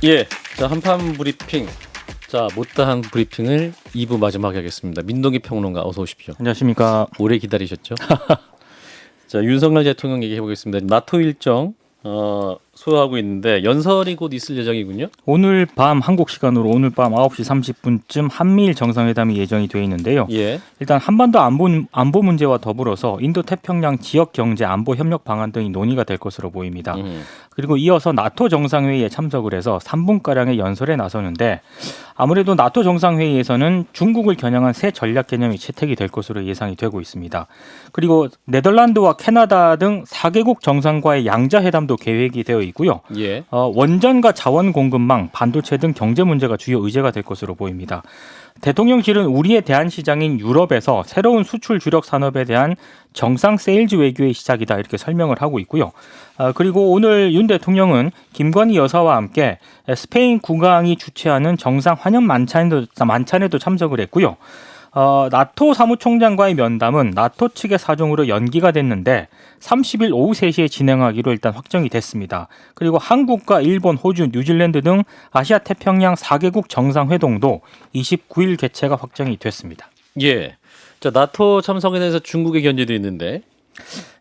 예, 자 한판 브리핑, 자 못다한 브리핑을 2부 마지막에 하겠습니다. 민동기 평론가 어서 오십시오. 안녕하십니까. 오래 기다리셨죠? 자 윤석열 대통령 얘기해 보겠습니다. 나토 일정 소화하고 있는데 연설이 곧 있을 예정이군요. 오늘 밤 한국 시간으로 오늘 밤 9시 30분쯤 한미일 정상회담이 예정이 돼 있는데요. 예. 일단 한반도 안보 문제와 더불어서 인도 태평양 지역 경제 안보 협력 방안 등이 논의가 될 것으로 보입니다. 그리고 이어서 나토 정상회의에 참석을 해서 3분가량의 연설에 나서는데 아무래도 나토 정상회의에서는 중국을 겨냥한 새 전략 개념이 채택이 될 것으로 예상이 되고 있습니다. 그리고 네덜란드와 캐나다 등 4개국 정상과의 양자회담도 계획이 되어 있고요. 예. 원전과 자원 공급망, 반도체 등 경제 문제가 주요 의제가 될 것으로 보입니다. 대통령실은 우리의 대안시장인 유럽에서 새로운 수출 주력 산업에 대한 정상 세일즈 외교의 시작이다 이렇게 설명을 하고 있고요. 그리고 오늘 윤 대통령은 김건희 여사와 함께 스페인 국왕이 주최하는 정상 환영 만찬에도 참석을 했고요. 나토 사무총장과의 면담은 나토 측의 사정으로 연기가 됐는데 30일 오후 3시에 진행하기로 일단 확정이 됐습니다. 그리고 한국과 일본, 호주, 뉴질랜드 등 아시아 태평양 4개국 정상회동도 29일 개최가 확정이 됐습니다. 예. 자 나토 참석에 대해서 중국의 견제도 있는데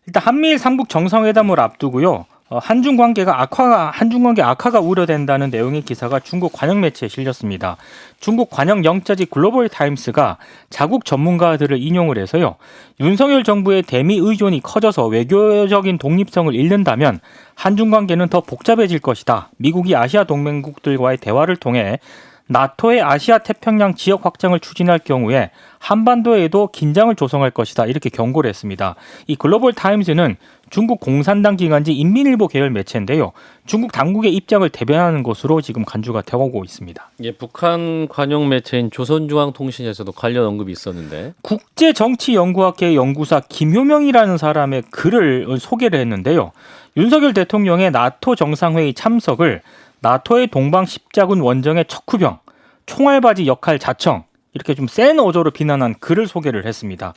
일단 한미일 3국 정상회담을 앞두고요. 한중 관계 악화가 우려된다는 내용의 기사가 중국 관영 매체에 실렸습니다. 중국 관영 영자지 글로벌 타임스가 자국 전문가들을 인용을 해서요. 윤석열 정부의 대미 의존이 커져서 외교적인 독립성을 잃는다면 한중 관계는 더 복잡해질 것이다. 미국이 아시아 동맹국들과의 대화를 통해 나토의 아시아 태평양 지역 확장을 추진할 경우에 한반도에도 긴장을 조성할 것이다. 이렇게 경고를 했습니다. 이 글로벌 타임스는 중국 공산당 기관지 인민일보 계열 매체인데요. 중국 당국의 입장을 대변하는 것으로 지금 간주가 되어오고 있습니다. 예, 북한 관영 매체인 조선중앙통신에서도 관련 언급이 있었는데 국제정치연구학회 연구사 김효명이라는 사람의 글을 소개를 했는데요. 윤석열 대통령의 나토 정상회의 참석을 나토의 동방 십자군 원정의 척후병, 총알바지 역할 자청 이렇게 좀 센 어조로 비난한 글을 소개를 했습니다.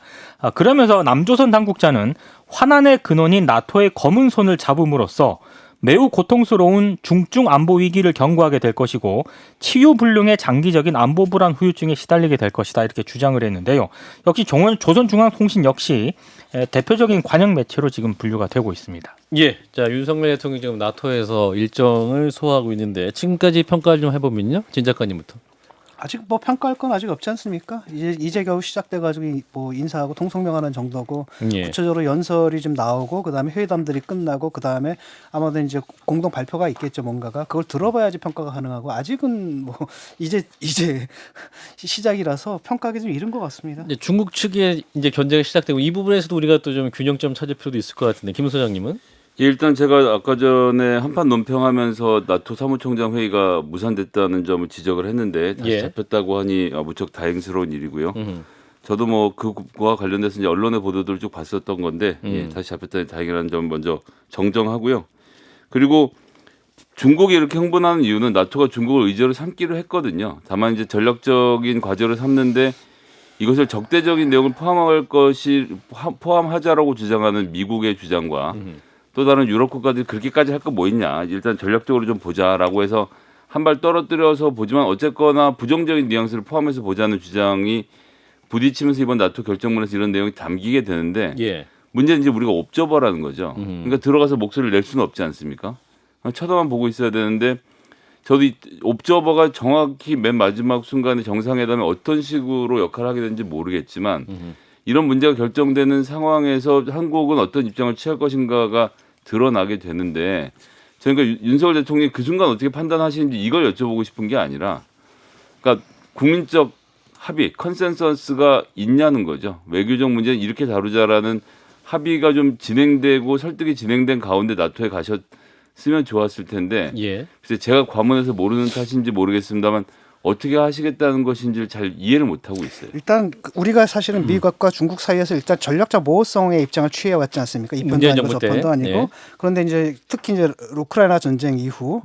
그러면서 남조선 당국자는 환난의 근원인 나토의 검은 손을 잡음으로써 매우 고통스러운 중증 안보 위기를 경고하게 될 것이고 치유불능의 장기적인 안보 불안 후유증에 시달리게 될 것이다 이렇게 주장을 했는데요. 역시 조선중앙통신 역시 대표적인 관영 매체로 지금 분류가 되고 있습니다. 예, 자 윤석열 대통령이 지금 나토에서 일정을 소화하고 있는데 지금까지 평가를 좀 해보면요, 진 작가님부터. 아직 뭐 평가할 건 아직 없지 않습니까? 이제 겨우 시작돼가지고 뭐 인사하고 통성명하는 정도고 예. 구체적으로 연설이 좀 나오고 그다음에 회담들이 끝나고 그다음에 아마도 이제 공동 발표가 있겠죠 뭔가가 그걸 들어봐야지 평가가 가능하고 아직은 뭐 이제 시작이라서 평가하기 좀 이른 것 같습니다. 이제 중국 측의 이제 견제가 시작되고 이 부분에서도 우리가 또 좀 균형점 찾을 필요도 있을 것 같은데 김 소장님은? 예, 일단 제가 아까 전에 한판 논평하면서 나토 사무총장 회의가 무산됐다는 점을 지적을 했는데 다시 예. 잡혔다고 하니 무척 다행스러운 일이고요. 저도 뭐 그와 관련돼서 이제 언론의 보도들을 쭉 봤었던 건데 예, 다시 잡혔다니 다행이라는 점 먼저 정정하고요. 그리고 중국이 이렇게 흥분하는 이유는 나토가 중국을 의제로 삼기로 했거든요. 다만 이제 전략적인 과제로 삼는데 이것을 적대적인 내용을 포함하자라고 주장하는 미국의 주장과 또 다른 유럽 국가들이 그렇게까지 할 거 뭐 있냐. 일단 전략적으로 좀 보자라고 해서 한 발 떨어뜨려서 보지만 어쨌거나 부정적인 뉘앙스를 포함해서 보자는 주장이 부딪히면서 이번 나토 결정문에서 이런 내용이 담기게 되는데 예. 문제는 이제 우리가 옵저버라는 거죠. 그러니까 들어가서 목소리를 낼 수는 없지 않습니까? 쳐다만 보고 있어야 되는데 저도 옵저버가 정확히 맨 마지막 순간에 정상회담에 어떤 식으로 역할을 하게 되는지 모르겠지만 이런 문제가 결정되는 상황에서 한국은 어떤 입장을 취할 것인가가 드러나게 되는데 저희가 윤석열 대통령이 그 순간 어떻게 판단하시는지 이걸 여쭤보고 싶은 게 아니라 그러니까 국민적 합의, 컨센서스가 있냐는 거죠. 외교적 문제는 이렇게 다루자라는 합의가 좀 진행되고 설득이 진행된 가운데 나토에 가셨으면 좋았을 텐데 예. 글쎄 제가 과문해서 모르는 탓인지 모르겠습니다만 어떻게 하시겠다는 것인지를 잘 이해를 못하고 있어요. 일단 우리가 사실은 미국과 중국 사이에서 일단 전략적 모호성의 입장을 취해왔지 않습니까? 이 편도 아니고 저 편도 아니고. 네. 그런데 이제 특히 이제 우크라이나 전쟁 이후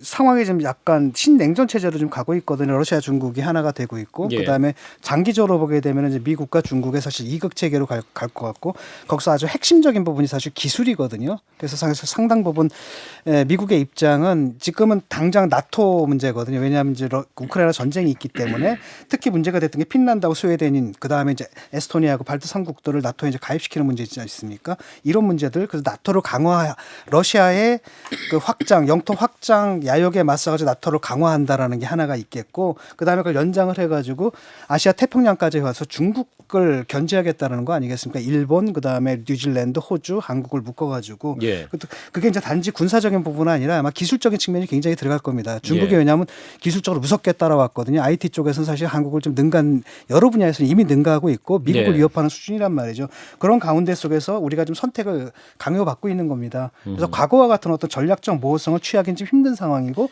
상황이 좀 약간 신냉전 체제로 좀 가고 있거든요. 러시아, 중국이 하나가 되고 있고 예. 그다음에 장기적으로 보게 되면 이제 미국과 중국의 사실 이극 체계로 갈 것 같고 거기서 아주 핵심적인 부분이 사실 기술이거든요. 그래서 상당 부분 미국의 입장은 지금은 당장 나토 문제거든요. 왜냐하면 이제 우크라이나 전쟁이 있기 때문에 특히 문제가 됐던 게 핀란드하고 스웨덴인 그다음에 이제 에스토니아하고 발트 3국들을 나토에 이제 가입시키는 문제 있지 않습니까? 이런 문제들 그래서 나토를 러시아의 그 확장 영토 확장 야욕에 맞서가지고 나토를 강화한다라는 게 하나가 있겠고 그다음에 그걸 연장을 해가지고 아시아 태평양까지 와서 중국을 견제하겠다는 거 아니겠습니까? 일본 그다음에 뉴질랜드, 호주, 한국을 묶어가지고 예. 그게 이제 단지 군사적인 부분은 아니라 아마 기술적인 측면이 굉장히 들어갈 겁니다. 중국이 예. 왜냐하면 기술적으로 무섭게 따라왔거든요. IT 쪽에서는 사실 한국을 좀 여러 분야에서는 이미 능가하고 있고 미국을 예. 위협하는 수준이란 말이죠. 그런 가운데 속에서 우리가 좀 선택을 강요받고 있는 겁니다. 그래서 과거와 같은 어떤 전략적 모호성을 취하기는 좀 힘든 상황이고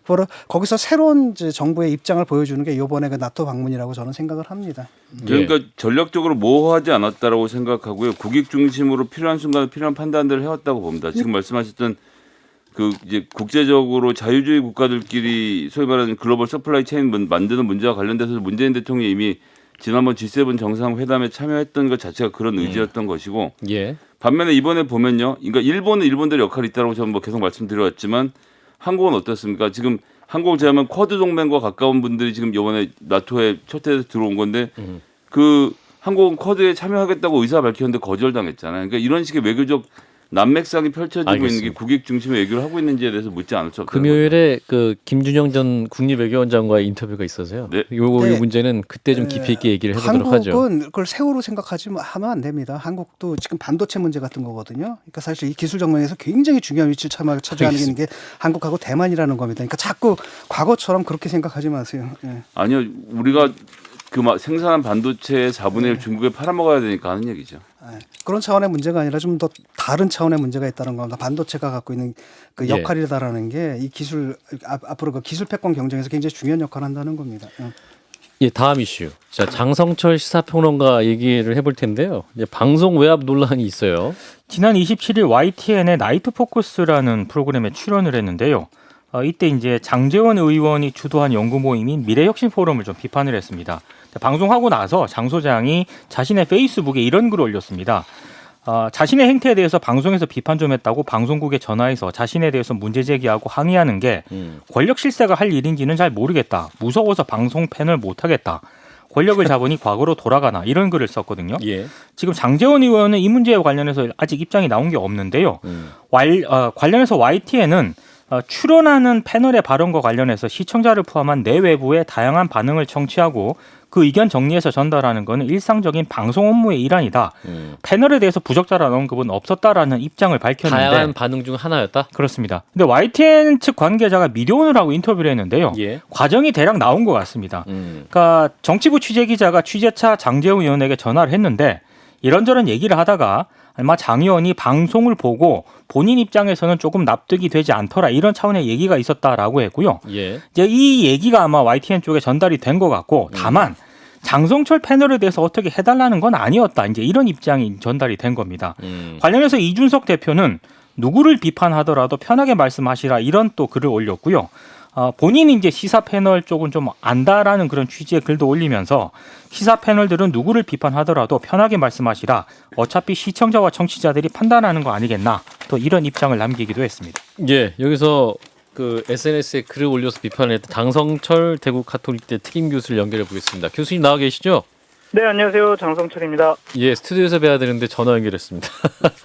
바로 거기서 새로운 이제 정부의 입장을 보여주는 게 이번에 그 나토 방문이라고 저는 생각을 합니다. 그러니까 전략적으로 모호하지 않았다라고 생각하고요. 국익 중심으로 필요한 순간에 필요한 판단들을 해왔다고 봅니다. 지금 말씀하셨던 그 이제 국제적으로 자유주의 국가들끼리 소위 말하는 글로벌 서플라이 체인 만드는 문제와 관련돼서 문재인 대통령이 이미 지난번 G7 정상회담에 참여했던 것 자체가 그런 의지였던 것이고 예. 반면에 이번에 보면요. 그러니까 일본은 일본대로 역할이 있다고 저는 뭐 계속 말씀드려왔지만 한국은 어떻습니까? 지금 한국을 제하면 쿼드 동맹과 가까운 분들이 지금 이번에 나토에 초대해서 들어온 건데 그 한국은 쿼드에 참여하겠다고 의사 밝혔는데 거절당했잖아요. 그러니까 이런 식의 외교적 난맥상이 펼쳐지고 알겠습니다. 있는 게 국익 중심의 외교를 하고 있는지에 대해서 묻지 않을 수 없다는 금요일에 그 김준영 전 국립외교원장과의 인터뷰가 있어서요. 네. 요 네. 문제는 그때 좀 깊이 있게 얘기를 해보도록 하죠. 한국은 그걸 세월호 하면 안 됩니다. 한국도 지금 반도체 문제 같은 거거든요. 그러니까 사실 이 기술 정면에서 굉장히 중요한 위치를 차지하는 게 한국하고 대만이라는 겁니다. 그러니까 자꾸 과거처럼 그렇게 생각하지 마세요. 예. 아니요. 우리가 그 생산한 반도체의 4분의 1 중국에 팔아먹어야 되니까 하는 얘기죠. 예. 그런 차원의 문제가 아니라 좀 더 다른 차원의 문제가 있다는 겁니다. 반도체가 갖고 있는 그 예. 역할이다라는 게 이 기술 앞으로 그 기술 패권 경쟁에서 굉장히 중요한 역할을 한다는 겁니다. 예. 예, 다음 이슈. 자, 장성철 시사평론가 얘기를 해볼 텐데요. 이제 방송 외압 논란이 있어요. 지난 27일 YTN의 나이트 포커스라는 프로그램에 출연을 했는데요. 이때 이제 장제원 의원이 주도한 연구 모임인 미래혁신 포럼을 좀 비판을 했습니다. 방송하고 나서 장 소장이 자신의 페이스북에 이런 글을 올렸습니다. 자신의 행태에 대해서 방송에서 비판 좀 했다고 방송국에 전화해서 자신에 대해서 문제 제기하고 항의하는 게 권력 실세가 할 일인지는 잘 모르겠다. 무서워서 방송 패널 못하겠다. 권력을 잡으니 과거로 돌아가나 이런 글을 썼거든요. 예. 지금 장제원 의원은 이 문제와 관련해서 아직 입장이 나온 게 없는데요. 관련해서 YTN은 출연하는 패널의 발언과 관련해서 시청자를 포함한 내외부의 다양한 반응을 청취하고 그 의견 정리해서 전달하는 것은 일상적인 방송 업무의 일환이다. 패널에 대해서 부적절한 언급은 없었다라는 입장을 밝혔는데 다양한 반응 중 하나였다. 그렇습니다. 근데 YTN 측 관계자가 미디어오늘 하고 인터뷰를 했는데요. 예. 과정이 대략 나온 것 같습니다. 그러니까 정치부 취재기자가 취재차 장제원 의원에게 전화를 했는데 이런저런 얘기를 하다가 아마 장 의원이 방송을 보고 본인 입장에서는 조금 납득이 되지 않더라 이런 차원의 얘기가 있었다라고 했고요. 예. 이제 이 얘기가 아마 YTN 쪽에 전달이 된 것 같고 다만 장성철 패널에 대해서 어떻게 해달라는 건 아니었다. 이제 이런 입장이 전달이 된 겁니다. 관련해서 이준석 대표는 누구를 비판하더라도 편하게 말씀하시라 이런 또 글을 올렸고요. 본인이 이제 시사 패널 쪽은 좀 안다라는 그런 취지의 글도 올리면서 시사 패널들은 누구를 비판하더라도 편하게 말씀하시라. 어차피 시청자와 청취자들이 판단하는 거 아니겠나. 또 이런 입장을 남기기도 했습니다. 예. 여기서 그 SNS에 글을 올려서 비판을 했던 장성철 대구 가톨릭대 특임 교수를 연결해 보겠습니다. 교수님 나와 계시죠? 네, 안녕하세요. 장성철입니다. 예, 스튜디오에서 뵈야 되는데 전화 연결했습니다.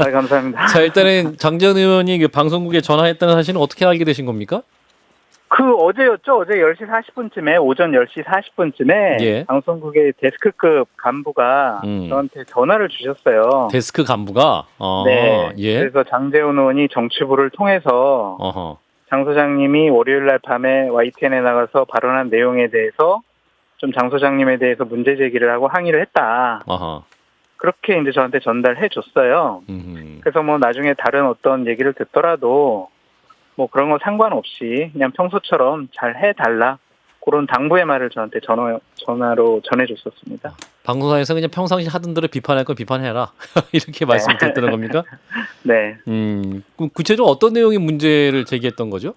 네, 감사합니다. 자, 일단은 장전 의원이 그 방송국에 전화했다는 사실은 어떻게 알게 되신 겁니까? 어제였죠. 어제 10시 40분쯤에, 오전 10시 40분쯤에 예. 방송국의 데스크급 간부가 저한테 전화를 주셨어요. 데스크 간부가? 네. 예. 그래서 장제훈 의원이 정치부를 통해서 어허. 장 소장님이 월요일 날 밤에 YTN에 나가서 발언한 내용에 대해서 좀 장 소장님에 대해서 문제 제기를 하고 항의를 했다. 어허. 그렇게 이제 저한테 전달해 줬어요. 그래서 뭐 나중에 다른 어떤 얘기를 듣더라도 뭐 그런 거 상관없이 그냥 평소처럼 잘 해달라. 그런 당부의 말을 저한테 전화로 전해줬었습니다. 방송사에서 그냥 평상시 하던 대로 비판할 건 비판해라. 이렇게 말씀드렸다는 겁니까? 네. 구체적으로 어떤 내용의 문제를 제기했던 거죠?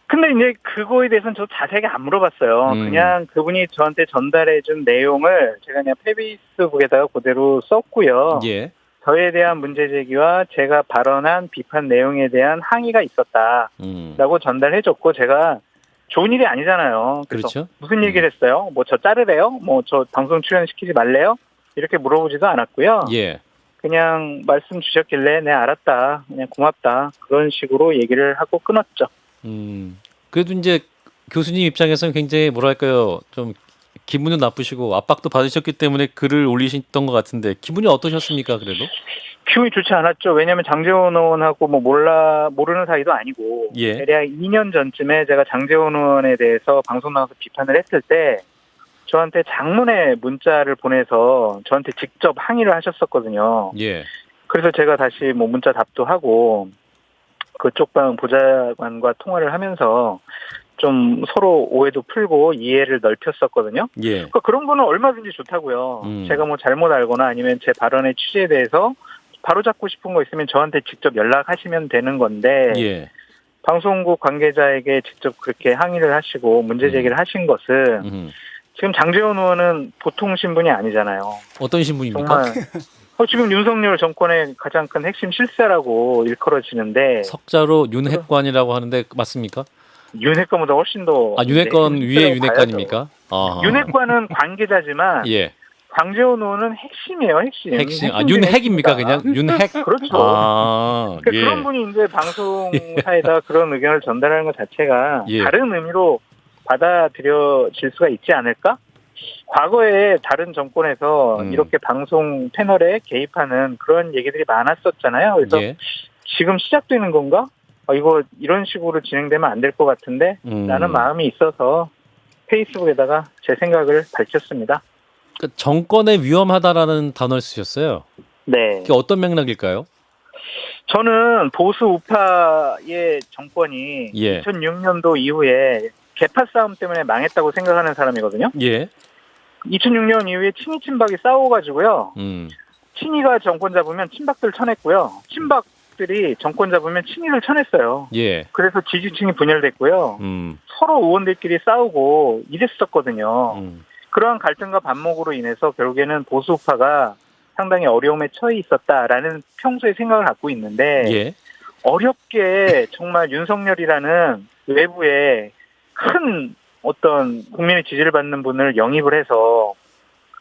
근데 이제 그거에 대해서는 저 자세하게 안 물어봤어요. 그냥 그분이 저한테 전달해준 내용을 제가 그냥 페이스북에다가 그대로 썼고요. 예. 저에 대한 문제 제기와 제가 발언한 비판 내용에 대한 항의가 있었다라고 전달해줬고 제가 좋은 일이 아니잖아요. 그래서 그렇죠. 무슨 얘기를 했어요? 뭐 저 자르래요? 뭐 저 방송 출연시키지 말래요? 이렇게 물어보지도 않았고요. 예. 그냥 말씀 주셨길래 네 알았다. 그냥 고맙다. 그런 식으로 얘기를 하고 끊었죠. 그래도 이제 교수님 입장에서는 굉장히 뭐랄까요, 좀 기분도 나쁘시고 압박도 받으셨기 때문에 글을 올리셨던 것 같은데 기분이 어떠셨습니까? 그래도? 기분이 좋지 않았죠. 왜냐하면 장제원 의원하고 뭐 모르는 사이도 아니고 예. 대략 2년 전쯤에 제가 장제원 의원에 대해서 방송 나가서 비판을 했을 때 저한테 장문의 문자를 보내서 저한테 직접 항의를 하셨었거든요. 예. 그래서 제가 다시 뭐 문자 답도 하고 그쪽 방 보좌관과 통화를 하면서 좀 서로 오해도 풀고 이해를 넓혔었거든요. 예. 그러니까 그런 거는 얼마든지 좋다고요. 제가 뭐 잘못 알거나 아니면 제 발언의 취지에 대해서 바로잡고 싶은 거 있으면 저한테 직접 연락하시면 되는 건데 예. 방송국 관계자에게 직접 그렇게 항의를 하시고 문제 제기를 하신 것은 지금 장제원 의원은 보통 신분이 아니잖아요. 어떤 신분입니까? 정말 지금 윤석열 정권의 가장 큰 핵심 실세라고 일컬어지는데 석자로 윤핵관이라고 하는데 맞습니까? 윤핵관보다 훨씬 더 윤핵관 네, 위에 실세라고 윤핵관입니까? 봐야죠. 윤핵관은 관계자지만 예. 장제원 의원은 핵심이에요, 핵심. 핵심. 윤핵입니까 그냥? 윤핵? 그렇죠. 예. 그러니까 그런 분이 이제 방송사에다 그런 의견을 전달하는 것 자체가 예. 다른 의미로 받아들여질 수가 있지 않을까? 과거에 다른 정권에서 이렇게 방송 패널에 개입하는 그런 얘기들이 많았었잖아요. 그래서 예. 지금 시작되는 건가? 이거 이런 식으로 진행되면 안 될 것 같은데 라는 마음이 있어서 페이스북에다가 제 생각을 밝혔습니다. 그러니까 정권에 위험하다라는 단어를 쓰셨어요. 네. 그게 어떤 맥락일까요? 저는 보수 우파의 정권이 예. 2006년도 이후에 개파 싸움 때문에 망했다고 생각하는 사람이거든요. 예. 2006년 이후에 친이 친박이 싸워가지고요. 친이가 정권 잡으면 친박들 쳐냈고요. 친박들이 정권 잡으면 친이를 쳐냈어요. 예. 그래서 지지층이 분열됐고요. 서로 의원들끼리 싸우고 이랬었거든요. 그러한 갈등과 반목으로 인해서 결국에는 보수 우파가 상당히 어려움에 처해 있었다라는 평소의 생각을 갖고 있는데 예. 어렵게 정말 윤석열이라는 외부에 큰 어떤 국민의 지지를 받는 분을 영입을 해서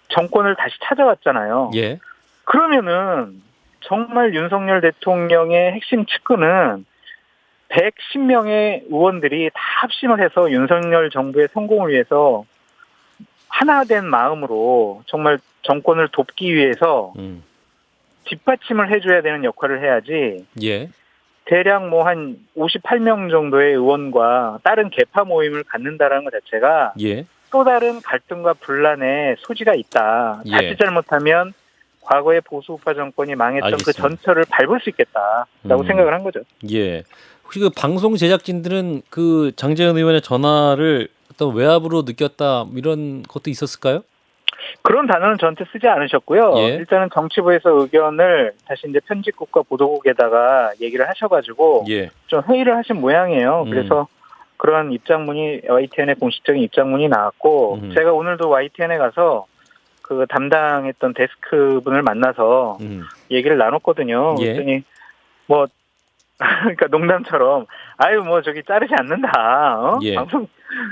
정권을 다시 찾아왔잖아요. 예. 그러면은 정말 윤석열 대통령의 핵심 측근은 110명의 의원들이 다 합심을 해서 윤석열 정부의 성공을 위해서 하나된 마음으로 정말 정권을 돕기 위해서 뒷받침을 해줘야 되는 역할을 해야지. 예. 대략 뭐 한 58명 정도의 의원과 다른 개파 모임을 갖는다라는 것 자체가 예. 또 다른 갈등과 분란의 소지가 있다. 예. 자칫 잘못하면 과거의 보수 우파 정권이 망했던 알겠습니다. 그 전철을 밟을 수 있겠다라고 생각을 한 거죠. 예. 혹시 그 방송 제작진들은 그 장제원 의원의 전화를 어떤 외압으로 느꼈다 이런 것도 있었을까요? 그런 단어는 저한테 쓰지 않으셨고요. 예. 일단은 정치부에서 의견을 다시 이제 편집국과 보도국에다가 얘기를 하셔가지고 예. 좀 회의를 하신 모양이에요. 그래서 그런 입장문이 YTN의 공식적인 입장문이 나왔고 제가 오늘도 YTN에 가서 그 담당했던 데스크 분을 만나서 얘기를 나눴거든요. 예. 그랬더니 뭐 그러니까 농담처럼 아유 뭐 저기 자르지 않는다. 예. 방송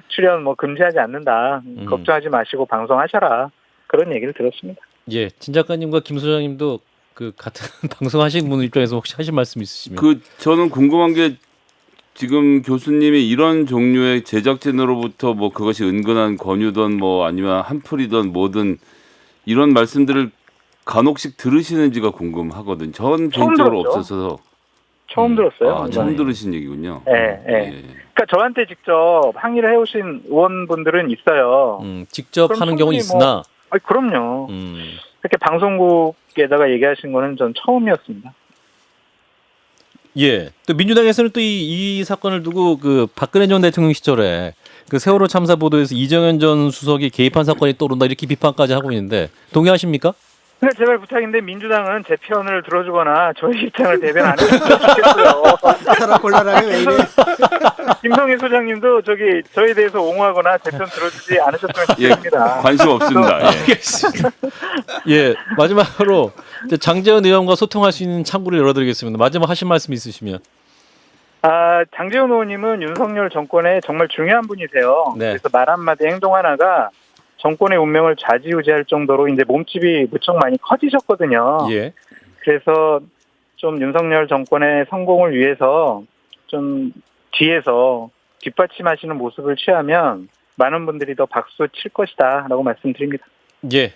출연 뭐 금지하지 않는다. 걱정하지 마시고 방송하셔라. 그런 얘기를 들었습니다. 예. 진 작가님과 김 소장님도 그 같은 방송하시는 분 입장에서 혹시 하실 말씀 있으시면. 저는 궁금한 게 지금 교수님이 이런 종류의 제작진으로부터 뭐 그것이 은근한 권유든 뭐 아니면 한풀이든 뭐든 이런 말씀들을 간혹씩 들으시는지가 궁금하거든. 전 개인적으로 들었죠. 없어서. 처음 들었어요. 처음 들으신 얘기군요. 네, 네. 그러니까 저한테 직접 항의를 해오신 의원분들은 있어요. 직접 그럼 하는 경우는 충분히 있으나. 그럼요. 그렇게 방송국에다가 얘기하신 거는 전 처음이었습니다. 예. 또 민주당에서는 또 이 사건을 두고 그 박근혜 전 대통령 시절에 그 세월호 참사 보도에서 이정현 전 수석이 개입한 사건이 떠오른다 이렇게 비판까지 하고 있는데 동의하십니까? 그러니까 제발 부탁인데 민주당은 제 편을 들어주거나 저희 입장을 대변 안 해주셨으면 좋겠어요. 사람 곤란하게 왜 이래? 김성희 소장님도 저에 대해서 옹호하거나 제 편 들어주지 않으셨으면 좋겠습니다. 관심 없습니다. 예. 알겠습니다. 예, 마지막으로 이제 장제원 의원과 소통할 수 있는 창구를 열어드리겠습니다. 마지막 하실 말씀 있으시면. 장제원 의원님은 윤석열 정권의 정말 중요한 분이세요. 네. 그래서 말 한마디 행동 하나가 정권의 운명을 좌지우지할 정도로 이제 몸집이 무척 많이 커지셨거든요. 예. 그래서 좀 윤석열 정권의 성공을 위해서 좀 뒤에서 뒷받침하시는 모습을 취하면 많은 분들이 더 박수 칠 것이다라고 말씀드립니다. 예.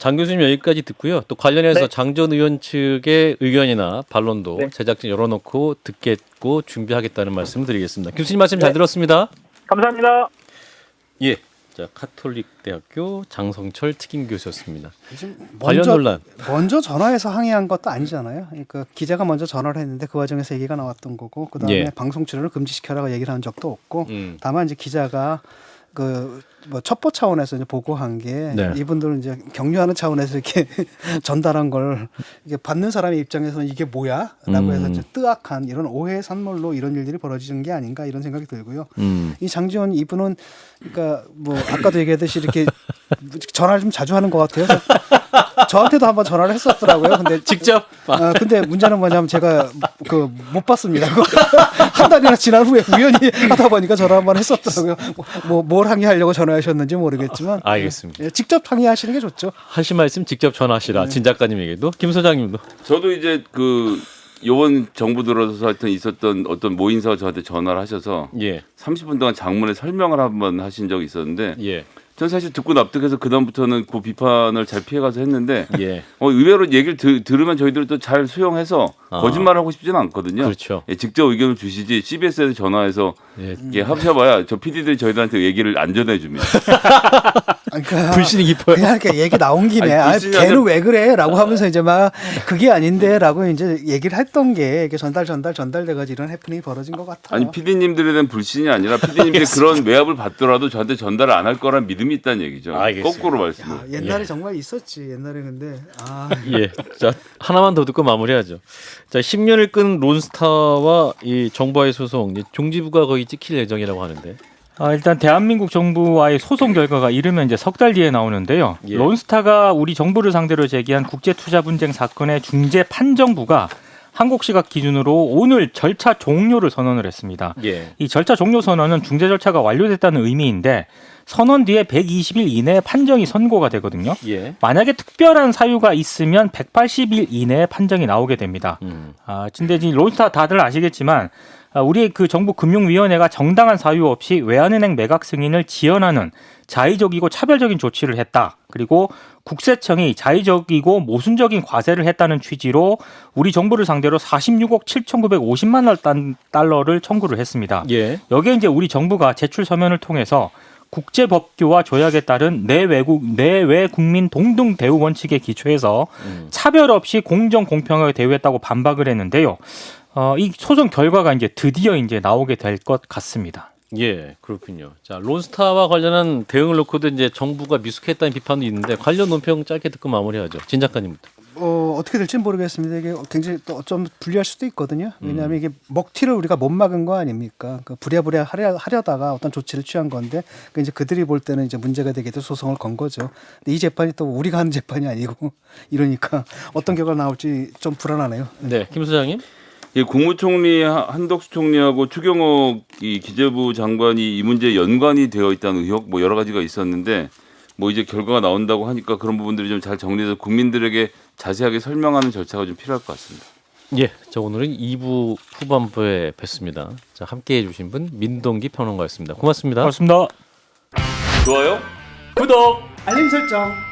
장 교수님 여기까지 듣고요. 또 관련해서 네. 장전 의원 측의 의견이나 반론도 네. 제작진 열어놓고 듣겠고 준비하겠다는 말씀을 드리겠습니다. 교수님 말씀 잘 네. 들었습니다. 감사합니다. 예. 자, 카톨릭대학교 장성철 특임 교수였습니다. 지금 관련 논란. 먼저 전화해서 항의한 것도 아니잖아요. 그러니까 기자가 먼저 전화를 했는데 그 과정에서 얘기가 나왔던 거고 그다음에 예. 방송 출연을 금지시켜라고 얘기를 한 적도 없고 음. 다만 이제 기자가 뭐 첩보 차원에서 이제 보고한 게 네. 이분들은 이제 격려하는 차원에서 이렇게 전달한 걸 이게 받는 사람의 입장에서는 이게 뭐야라고 해서 이제 뜨악한 이런 오해의 산물로 이런 일들이 벌어지는 게 아닌가 이런 생각이 들고요. 이 장지원 이분은 그러니까 뭐 아까도 얘기했듯이 이렇게 전화를 좀 자주 하는 것 같아요. 저한테도 한번 전화를 했었더라고요. 근데 직접. 근데 문제는 뭐냐면 제가 못 받습니다. 한 달이나 지난 후에 우연히 하다 보니까 전화 한번 했었더라고요. 뭘 항의하려고 전화하셨는지 모르겠지만 알겠습니다. 예, 직접 항의하시는 게 좋죠. 하실 말씀 직접 전화하시라. 진 작가님에게도 김 소장님도. 저도 이제 요번 정부 들어서 하여튼 있었던 어떤 모인사가 저한테 전화를 하셔서 예. 30분 동안 장문의 설명을 한번 하신 적이 있었는데 예. 전 사실 듣고 납득해서 그다음부터는 그 비판을 잘 피해가서 했는데 예. 의외로 얘기를 들으면 저희들은 또 잘 수용해서 거짓말하고 싶지는 않거든요. 그렇죠. 예, 직접 의견을 주시지 CBS에서 전화해서 예. 이게 합쳐봐야 저 PD들이 저희들한테 얘기를 안 전해줍니다. 그러니까 불신이 깊어요. 그냥 이렇게 얘기 나온 김에 아니, 불신이 걔는 아니라- 왜 그래라고 하면서 이제 막 그게 아닌데라고 이제 얘기를 했던 게 이게 전달돼가지고 이런 해프닝이 벌어진 것 같아요. 아니 PD님들에 대한 불신이 아니라 PD님들이 그런 외압을 받더라도 저한테 전달을 안 할 거란 믿음이 있다는 얘기죠. 알겠습니다. 거꾸로 말씀을. 옛날에 정말 있었지. 옛날에 근데 예. 자, 하나만 더 듣고 마무리하죠. 자, 10년을 끈 론스타와 이 정부와의 소송, 이제 종지부가 거의 찍힐 예정이라고 하는데. 일단 대한민국 정부와의 소송 결과가 이르면 이제 석 달 뒤에 나오는데요. 예. 론스타가 우리 정부를 상대로 제기한 국제투자 분쟁 사건의 중재 판정부가 한국 시각 기준으로 오늘 절차 종료를 선언을 했습니다. 예. 이 절차 종료 선언은 중재 절차가 완료됐다는 의미인데 선언 뒤에 120일 이내에 판정이 선고가 되거든요. 예. 만약에 특별한 사유가 있으면 180일 이내에 판정이 나오게 됩니다. 근데 이제 론스타 다들 아시겠지만 우리 그 정부 금융위원회가 정당한 사유 없이 외환은행 매각 승인을 지연하는 자의적이고 차별적인 조치를 했다. 그리고 국세청이 자의적이고 모순적인 과세를 했다는 취지로 우리 정부를 상대로 46억 7,950만 달러를 청구를 했습니다. 예. 여기에 이제 우리 정부가 제출 서면을 통해서 국제법규와 조약에 따른 내외 국민 동등 대우 원칙에 기초해서 차별 없이 공정 공평하게 대우했다고 반박을 했는데요. 이 소송 결과가 이제 드디어 이제 나오게 될 것 같습니다. 예, 그렇군요. 자, 론스타와 관련한 대응을 놓고도 이제 정부가 미숙했다는 비판도 있는데 관련 논평 짧게 듣고 마무리하죠. 진 작가님부터. 어떻게 될지는 모르겠습니다. 이게 굉장히 또 좀 불리할 수도 있거든요. 왜냐하면 이게 먹튀를 우리가 못 막은 거 아닙니까? 그 부랴부랴 하려다가 어떤 조치를 취한 건데 그 이제 그들이 볼 때는 이제 문제가 되게 돼서 소송을 건 거죠. 근데 이 재판이 또 우리가 하는 재판이 아니고 이러니까 어떤 결과가 나올지 좀 불안하네요. 네, 김 소장님. 예, 국무총리 한덕수 총리하고 추경호 이 기재부 장관이 이 문제에 연관이 되어 있다는 의혹 뭐 여러 가지가 있었는데 뭐 이제 결과가 나온다고 하니까 그런 부분들이 좀 잘 정리돼서 국민들에게 자세하게 설명하는 절차가 좀 필요할 것 같습니다. 예, 자 오늘은 2부 후반부에 뵙습니다. 자, 함께해 주신 분 민동기 평론가였습니다. 고맙습니다. 고맙습니다. 좋아요? 구독. 알림 설정.